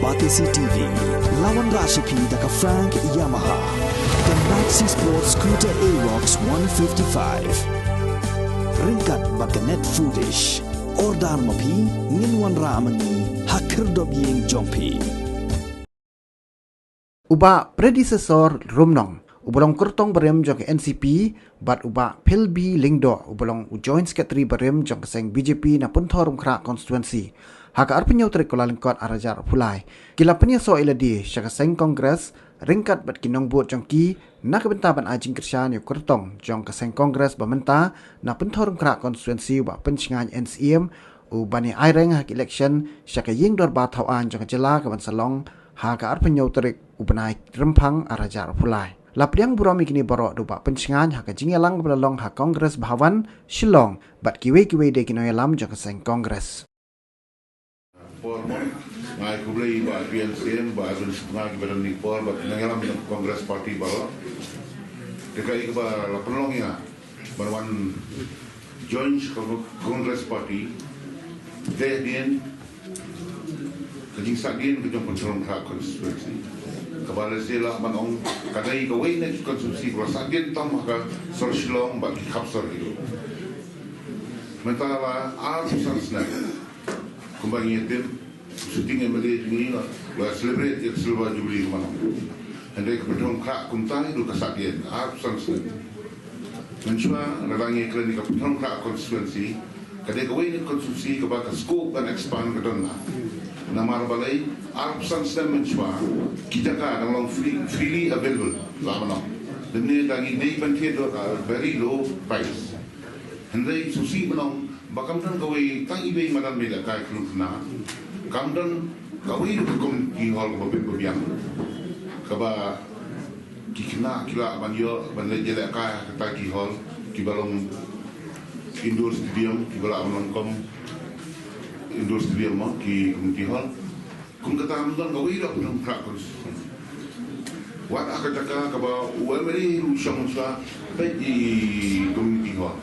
Batisi TV, lawan Rashipi daka Frank Yamaha, dan Maxi Sports Scooter Aerox 155. Ringkat baka net foodish, ordar mapi, nginwan ramani, hakir dobyeng jompi. Uba predecessor Rumnong, ubalong kurtong barem jong NCP, bat uba Pilbi Lingdo, ubalong joint secretary barem jong keseng BJP na puntorum kra constituency. Haka arpenyo trikola lingkot arajar pulai. Kila penya so iladi syaka seng kongres ringkat bat kinong buat jong ki na kebentaban ajing kersyaan yu kurtong jong keseng kongres bamenta na puntorum kra constituency uba pencingan NCM ubani aireng hak election syaka ying dor bathauan jong jela kaban salong haka arpenyo trik ubanai rempang arajar pulai. Lapriang burami kini borok duba pencingan haka jingelang belalong hak kongres bahawan Shillong bat kiwe-kiwe de kinoyalam jong keseng kongres. Ngai kublai ba PNCM ba azun ngai badan ni por ba nangalam Kongres Parti balo dekai ba la penolongnya barwan joint Kongres Parti dehdian kajing sagin kejong kontrol hak konstitusi kabala sila manong kadai kawai na konsumsi kalau sagin tam maka sorsilong ba kapsor itu mentala artisan kembali itu syuting yang berada di sini lah celebrate yang silver jubilee kemana hendai kebetulan kak kumtai dulu kesakit absen mencoba ralangi klinik kebetulan kak konstituensi kadai kawin konsumsi kepada scope dan expand ke dalam nama balai absen mencoba kita kan dalam freely available lama demi lagi day bantuan very low price hendai susi menong Bakamdan kawai tang ibe madan beda kai klutna. Kamdan kawai hukum ki hal babiang. Kaba kikna kila banyo banle jela kai kata ki hal ki balong indoor stadium ki bala kom indoor stadium ma ki hal kum kata amdan kawai dak pun prakos. Wat akataka kaba uameri rusyang sa pedi ki hal.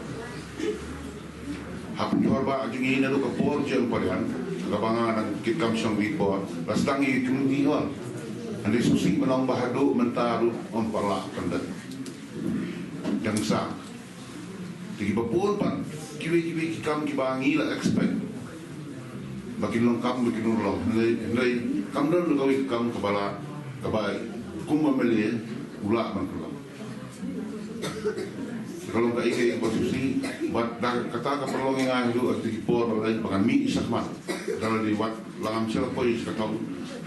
Hapun korba ajungi na luka por jeng parian kabangan ang kitkam siyang wipor lastangi community hall andi susi menang bahadu mentaru ompala kandat yang sa tigi bapur pan kiwi kikam kibangi la expect bakin longkam bakin urlong hendai kamdan lukawi kikam kebala kabai kumameli ula mangkulang kalau tak ikut konstitusi, buat kata keperluan itu arti por bahkan mi isakmat kalau dibuat langam sel polis kata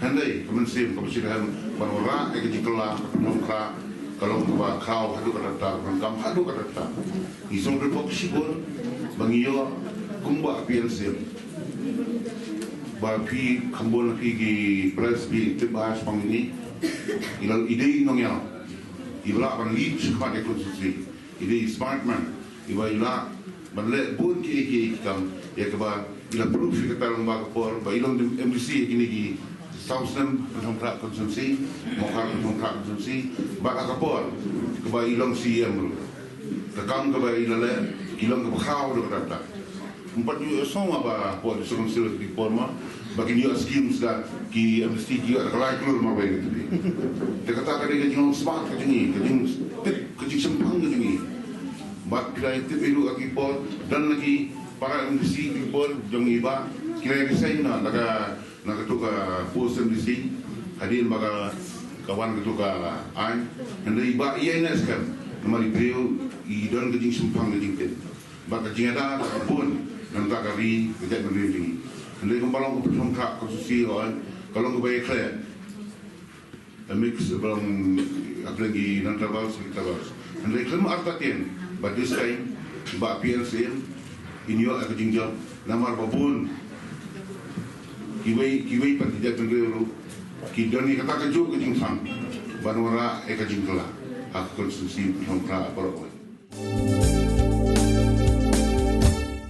hendai kemensim kebersihan warna ekjiklah nongkra kalau buat kau hadu kata rangkam hadu kata isong repok sibur bangiyo kumba PNCM bapi kambon pigi press bi tibas pangini ilal ide nongya ibla ban lead sekat konstitusi ini smart man, iba ila manle bun ki kam ya keba ila proof kita lomba kapor ba ilong MDC kini ki Southern kontrak konsumsi mokar kontrak konsumsi ba kapor keba ilong CM tekam keba ilale ilong ke kau do kata empat yu sama ba por susun sil di forma bagi yu schemes da ki MDC ki ada kalai keluar ma ba itu dia kata kali ke smart ke ni kecil sempang ke ni bat kira itu perlu lagi por dan lagi para MDC di por jong iba kira desain na naga tuka post MDC hadir baga kawan tuka an hendai iba iya nes kan namari beliau i don kecil sempang ke jingket bak kecil ada pun dan tak kari kejat berdiri hendai kembalong ke persongkak konstitusi kalau kebaik clear a mix belum apalagi nantabal sekitabal and they claim artatin but this time ba PNCM in your aging namar babun kiwai patijat ngero ki doni kata kaju kajing sang banwara e kajing kala hak konstitusi hongkra paroi